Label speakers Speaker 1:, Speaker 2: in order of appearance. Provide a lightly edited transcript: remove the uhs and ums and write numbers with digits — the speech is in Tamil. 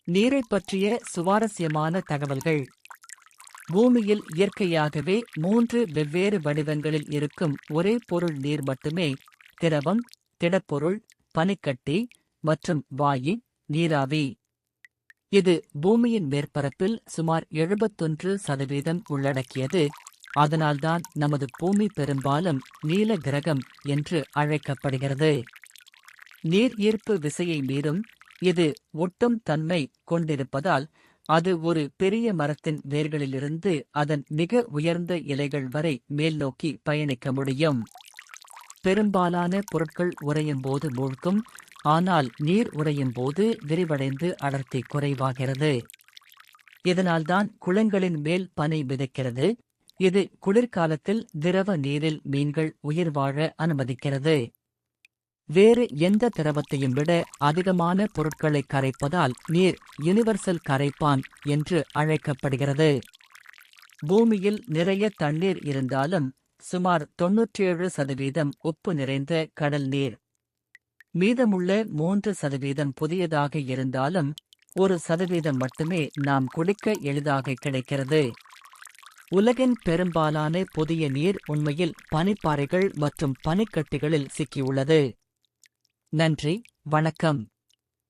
Speaker 1: நீரைப் பற்றிய சுவாரஸ்யமான தகவல்கள். பூமியில் இயற்கையாகவே 3 வெவ்வேறு வடிவங்களில் இருக்கும் ஒரே பொருள் நீர் மட்டுமே: திரவம், திடப்பொருள், பனிக்கட்டி மற்றும் வாயு, நீராவி. இது பூமியின் மேற்பரப்பில் சுமார் 71% உள்ளடக்கியது. அதனால்தான் நமது பூமி பெரும்பாலும் நீல கிரகம் என்று அழைக்கப்படுகிறது. நீர் ஈர்ப்பு விசையை மீறும். இது ஒட்டும் தன்மை கொண்டிருப்பதால் அது ஒரு பெரிய மரத்தின் வேர்களிலிருந்து அதன் மிக உயர்ந்த இலைகள் வரை மேல்நோக்கி பயணிக்க முடியும். பெரும்பாலான பொருட்கள் உறையும் போது மூழ்கும், ஆனால் நீர் உறையும் போது விரிவடைந்து அடர்த்தி குறைவாகிறது. இதனால்தான் குளங்களின் மேல் பனி மிதக்கிறது. இது குளிர்காலத்தில் திரவ நீரில் மீன்கள் உயிர் வாழ அனுமதிக்கிறது. வேறு எந்த திரவத்தையும் விட அதிகமான பொருட்களை கரைப்பதால் நீர் யுனிவர்சல் கரைப்பான் என்று அழைக்கப்படுகிறது. பூமியில் நிறைய தண்ணீர் இருந்தாலும் சுமார் 97% உப்பு நிறைந்த கடல் நீர். மீதமுள்ள 3% புதியதாக இருந்தாலும் 1% மட்டுமே நாம் குடிக்க எளிதாக கிடைக்கிறது. உலகின் பெரும்பாலான புதிய நீர் உண்மையில் பனிப்பாறைகள் மற்றும் பனிக்கட்டிகளில் சிக்கியுள்ளது. நன்றி, வணக்கம்.